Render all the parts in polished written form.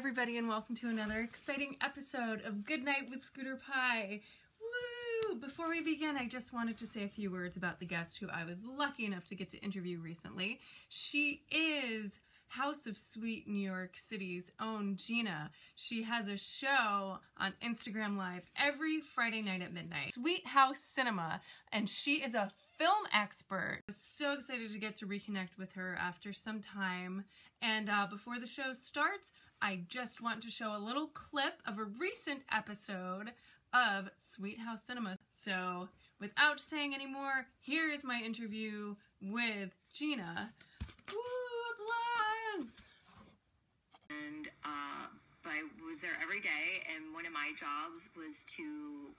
everybody, and welcome to another exciting episode of Good Night with Scooter Pie. Woo! Before we begin, I just wanted to say a few words about the guest who I was lucky enough to get to interview recently. She is House of Sweet New York City's own Jeana. She has a show on Instagram Live every Friday night at midnight, Sweet House Cinema, and she is a film expert. I was so excited to get to reconnect with her after some time. And before the show starts, I just want to show a little clip of a recent episode of Sweet House Cinema. So without saying any more, here is my interview with Jeana. Woo, applause! And I was there every day, and one of my jobs was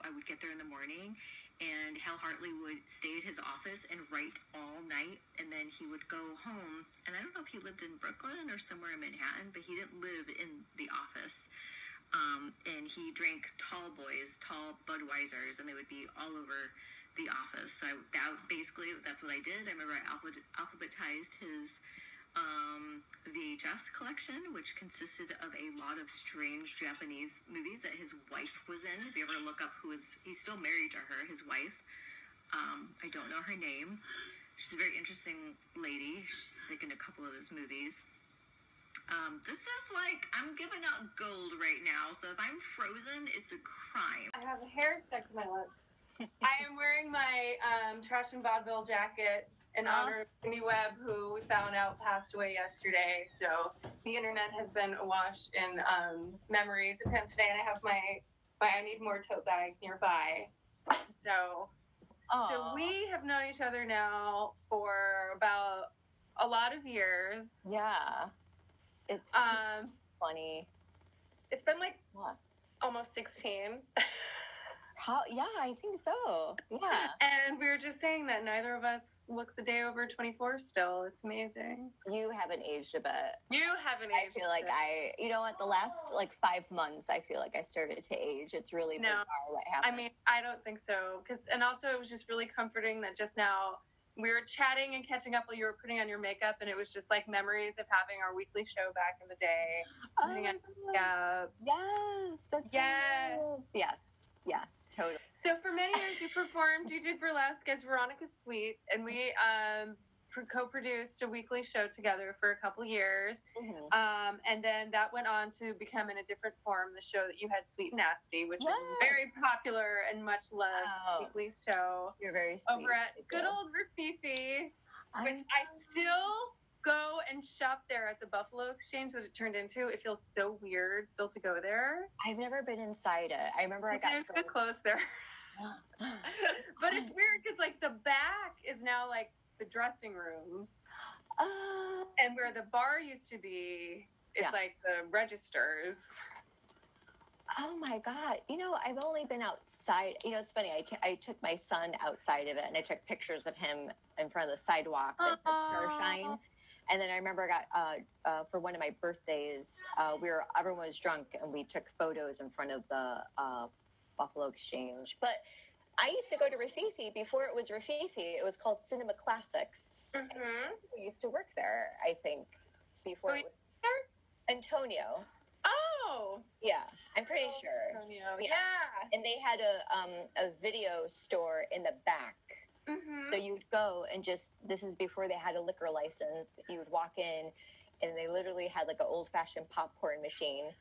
I would get there in the morning, and Hal Hartley would stay at his office and write all night, and then he would go home, and I don't know if he lived in Brooklyn or somewhere in Manhattan, but he didn't live in the office, and he drank tall Budweisers, and they would be all over the office. So that's what I did. I remember I alphabetized his VHS collection, which consisted of a lot of strange Japanese movies that his wife was in. If you ever look up he's still married to her, his wife. I don't know her name. She's a very interesting lady. She's in a couple of his movies. This is I'm giving out gold right now, so if I'm frozen, it's a crime. I have a hair stuck to my lip. I am wearing my Trash and Vaudeville jacket in honor of Cindy Webb, who we found out passed away yesterday. So the internet has been awash in memories of him today, and I have my I Need More tote bag nearby. So we have known each other now for about a lot of years. Yeah. It's funny. It's been almost 16. Yeah, I think so. Yeah. And we were just saying that neither of us looks a day over 24 still. It's amazing. You haven't aged a bit. You haven't aged. I feel like the last 5 months, I feel like I started to age. It's really bizarre what happened. I mean, I don't think so. And also it was just really comforting that just now we were chatting and catching up while you were putting on your makeup, and it was just memories of having our weekly show back in the day. Yes. That's Yes, totally. So for many years you did burlesque as Veronica Sweet, and we co-produced a weekly show together for a couple years. Mm-hmm. And then that went on to become in a different form the show that you had, Sweet and Nasty, which is a very popular and much loved weekly show. You're very sweet. Over at good old Rafifi, which I still go and shop there at the Buffalo Exchange that it turned into. It feels so weird still to go there. I've never been inside it. I remember There's good clothes there. But it's weird because the back is now the dressing rooms. And where the bar used to be is the registers. Oh my God. I've only been outside. It's funny. I took my son outside of it, and I took pictures of him in front of the sidewalk that said Starshine. And then I remember I got, for one of my birthdays, everyone was drunk, and we took photos in front of the Buffalo Exchange. But I used to go to Rafifi before it was Rafifi. It was called Cinema Classics. Mm-hmm. We used to work there, I think, before it was there? Antonio. Oh! Yeah, I'm pretty sure. Antonio, yeah. And they had a video store in the back. Mm-hmm. So you'd go and this is before they had a liquor license. You would walk in, and they literally had an old-fashioned popcorn machine.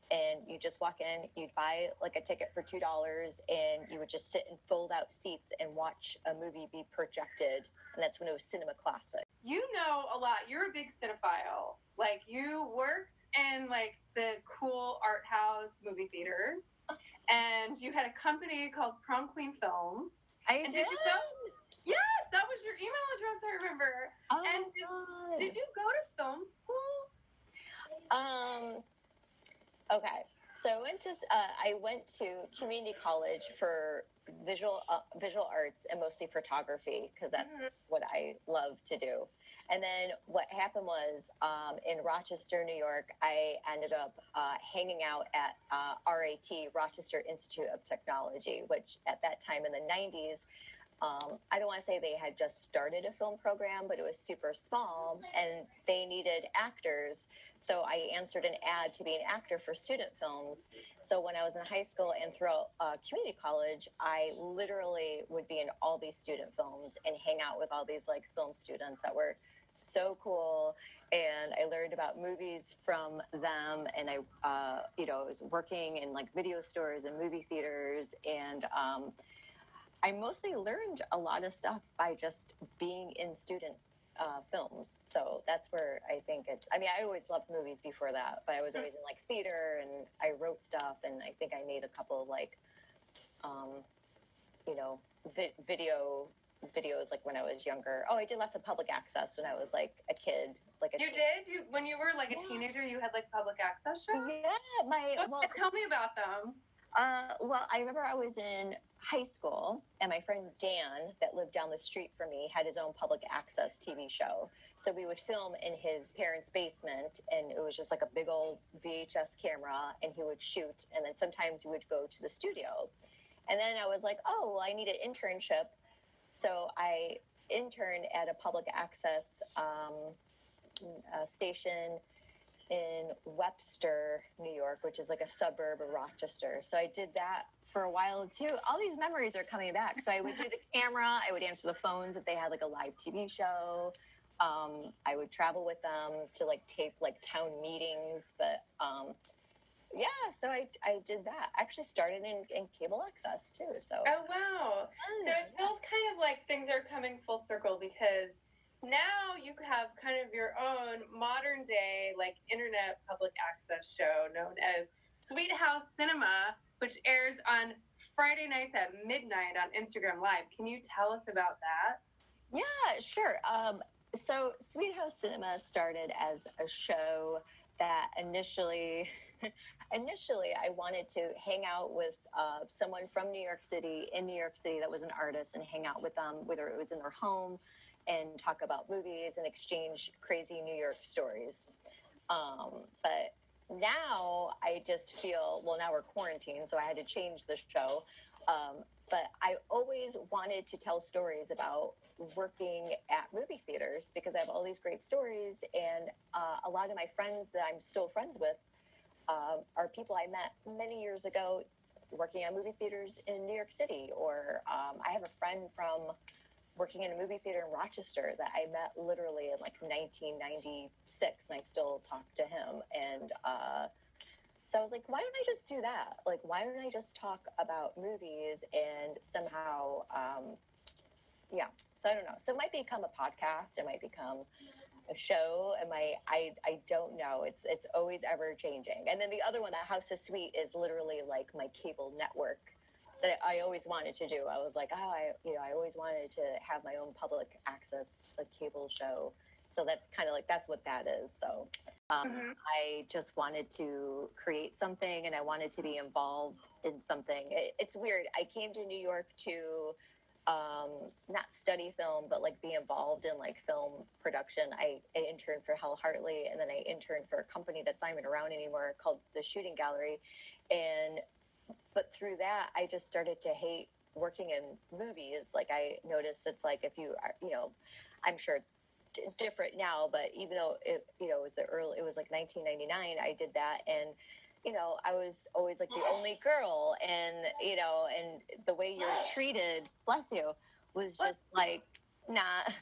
And you just walk in, you'd buy a ticket for $2, and you would just sit in fold-out seats and watch a movie be projected. And that's when it was Cinema Classic. You know a lot. You're a big cinephile. You worked in the cool art house movie theaters, and you had a company called Prom Queen Films. Did you go? Yes, that was your email address, I remember. Oh, and did you go to film school? Okay, so I went to community college for visual arts and mostly photography, because that's what I love to do. And then what happened was in Rochester, New York, I ended up hanging out at RIT, Rochester Institute of Technology, which at that time in the 90s I don't want to say they had just started a film program, but it was super small and they needed actors. So I answered an ad to be an actor for student films. So when I was in high school and throughout community college, I literally would be in all these student films and hang out with all these like film students that were so cool. And I learned about movies from them. And I was working in like video stores and movie theaters. And I mostly learned a lot of stuff by just being in student films. So that's where I think I always loved movies before that, but I was always in like theater and I wrote stuff. And I think I made a couple of like, videos like when I was younger. Oh, I did lots of public access when I was like a kid. When you were like a teenager, you had like public access shows? Yeah, tell me about them. I remember I was in high school and my friend Dan that lived down the street from me had his own public access TV show. So we would film in his parents' basement and it was just like a big old VHS camera and he would shoot. And then sometimes we would go to the studio. And then I was like, oh, well, I need an internship. So I interned at a public access station in Webster, New York, which is like a suburb of Rochester. So I did that for a while too. All these memories are coming back. So I would do the camera, I would answer the phones if they had like a live TV show. I would travel with them to like tape like town meetings. But so I did that. I actually started in cable access too. So oh wow. So it feels kind of like things are coming full circle because now you have kind of your own modern day like internet public access show known as Sweet House Cinema, which airs on Friday nights at midnight on Instagram Live. Can you tell us about that? Yeah, sure. So Sweet House Cinema started as a show that initially I wanted to hang out with someone from New York City in New York City that was an artist and hang out with them, whether it was in their home, and talk about movies and exchange crazy New York stories. But now I just feel, well, now we're quarantined, so I had to change the show. But I always wanted to tell stories about working at movie theaters because I have all these great stories. And a lot of my friends that I'm still friends with are people I met many years ago working at movie theaters in New York City. Or I have a friend from working in a movie theater in Rochester that I met literally in like 1996, and I still talk to him. And so I was like, why don't I just do that? Like, why don't I just talk about movies and somehow, So I don't know. So it might become a podcast. It might become a show. I don't know. It's always ever changing. And then the other one, that House is Sweet, is literally like my cable network that I always wanted to do. I was like, I always wanted to have my own public access like cable show. So that's kind of like, that's what that is. So I just wanted to create something and I wanted to be involved in something. It's weird. I came to New York to not study film, but like be involved in like film production. I interned for Hal Hartley, and then I interned for a company that's not even around anymore called the Shooting Gallery. But through that, I just started to hate working in movies. Like I noticed it's like if you are, I'm sure it's different now, but even though it was like 1999, I did that. And I was always like the only girl, and and the way you're treated, bless you, was just like not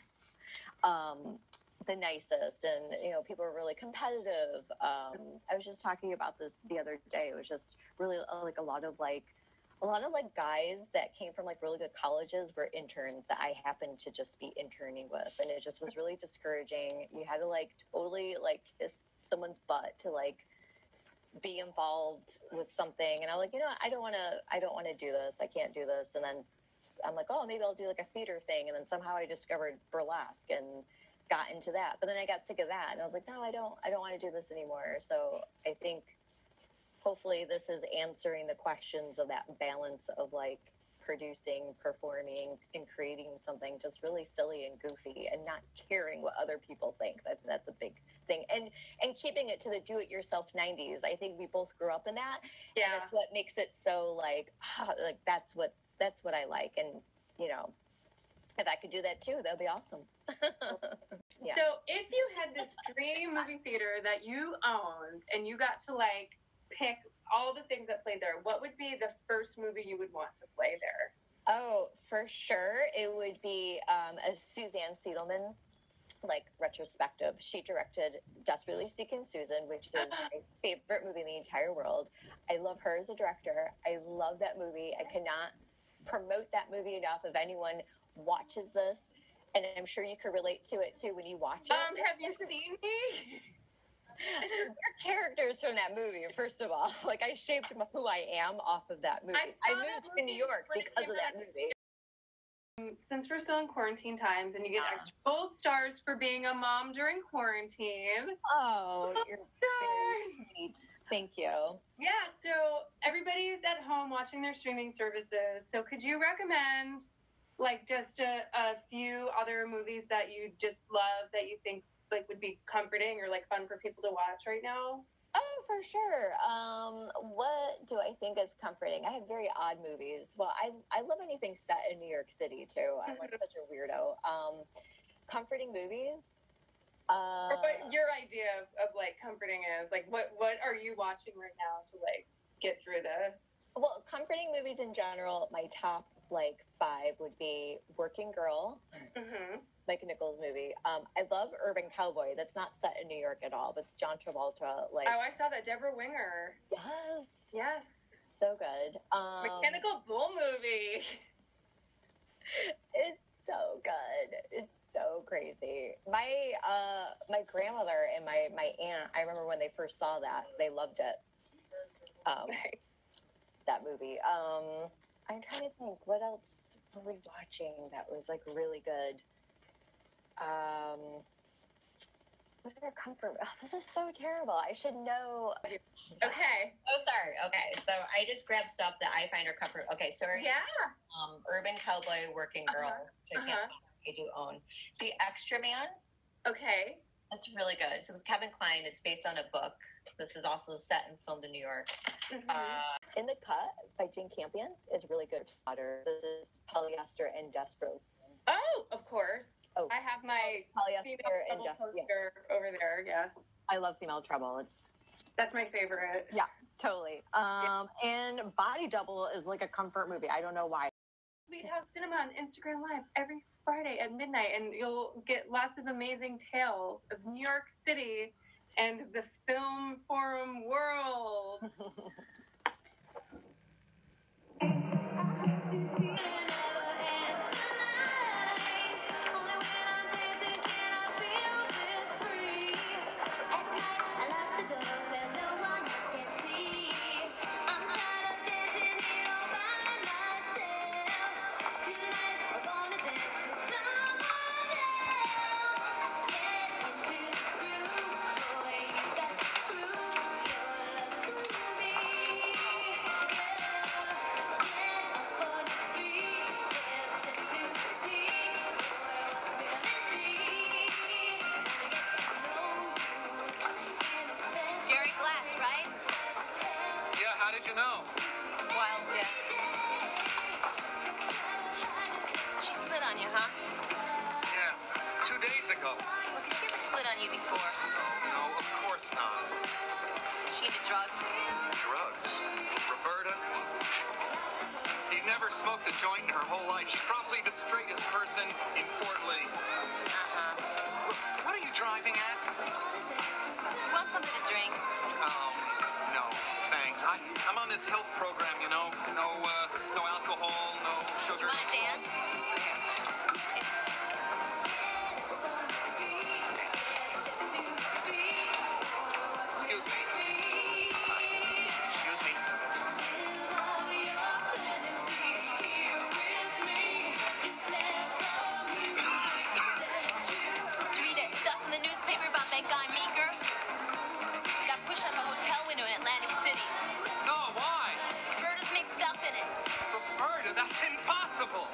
the nicest. And people were really competitive. I was just talking about this the other day. It was just really like a lot of guys that came from like really good colleges were interns that I happened to just be interning with, and it just was really discouraging. You had to like totally like kiss someone's butt to like be involved with something. And I'm like, I don't want to do this. I can't do this. And then I'm like, oh, maybe I'll do like a theater thing. And then somehow I discovered burlesque and got into that. But then I got sick of that. And I was like, no, I don't want to do this anymore. So I think hopefully this is answering the questions of that balance of like producing, performing, and creating something just really silly and goofy and not caring what other people think. That's a big thing. And keeping it to the do-it-yourself 90s. I think we both grew up in that. Yeah. And that's what makes it so like that's what I like. And If I could do that too, that'd be awesome. Yeah. So if you had this dream movie theater that you owned and you got to like pick all the things that played there, what would be the first movie you would want to play there? Oh, for sure. It would be a Suzanne Siedelman like retrospective. She directed Desperately Seeking Susan, which is my favorite movie in the entire world. I love her as a director. I love that movie. I cannot promote that movie enough. If anyone watches this, and I'm sure you could relate to it too when you watch it. Have you seen me? They're characters from that movie, first of all. Like, I shaped who I am off of that movie. I moved to New York because of that movie. Since we're still in quarantine times and you get extra gold stars for being a mom during quarantine. Oh, you're very sweet. Thank you. Yeah, so everybody's at home watching their streaming services. So could you recommend like just a few other movies that you just love that you think like would be comforting or like fun for people to watch right now? Oh, for sure. What do I think is comforting? I have very odd movies. Well, I love anything set in New York City too. I'm like such a weirdo. Comforting movies. Or what your idea of like comforting is? Like what are you watching right now to like get through this? Well, comforting movies in general, my top like 5 would be Working Girl. Mm-hmm. Mike Nichols movie. I love Urban Cowboy. That's not set in New York at all, but it's John Travolta. Like, oh, I saw that. Deborah Winger. Yes. So good. Mechanical Bull movie. It's so good. It's so crazy. My grandmother and my aunt, I remember when they first saw that, they loved it. That movie. I'm trying to think, what else were we watching that was like really good? What are comfort? Oh, this is so terrible. I should know. Okay. Oh, sorry. Okay, so I just grabbed stuff that I find are comfort. Okay, so Urban Cowboy, Working Girl, which I do own. The Extra Man. Okay. That's really good. So it was Kevin Kline. It's based on a book. This is also set and filmed in New York. Mm-hmm. In the Cut by Jane Campion is really good. This is Polyester and Desperate. Oh, of course. Oh, I have my Polyester and poster over there. Yeah. I love Female Trouble. That's my favorite. Yeah, totally. And Body Double is like a comfort movie. I don't know why. Sweet House Cinema on Instagram Live every Friday at midnight, and you'll get lots of amazing tales of New York City and the film forum world. Smoked a joint in her whole life. She's probably the straightest person in Fort Lee. What are you driving at? You want something to drink? No, thanks. I'm on this health program, you know. No alcohol, no sugar. You want to dance? Dance. Excuse me. That's impossible!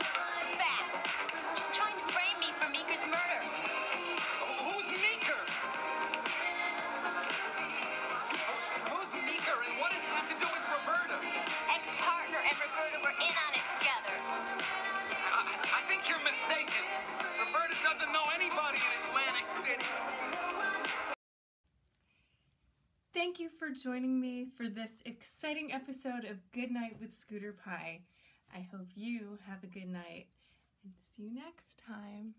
Fact. She's trying to frame me for Meeker's murder. Who's Meeker? Who's Meeker and what does it have to do with Roberta? Ex-partner and Roberta were in on it together. I think you're mistaken. for joining me for this exciting episode of Good Night with Scooter Pie. I hope you have a good night and see you next time.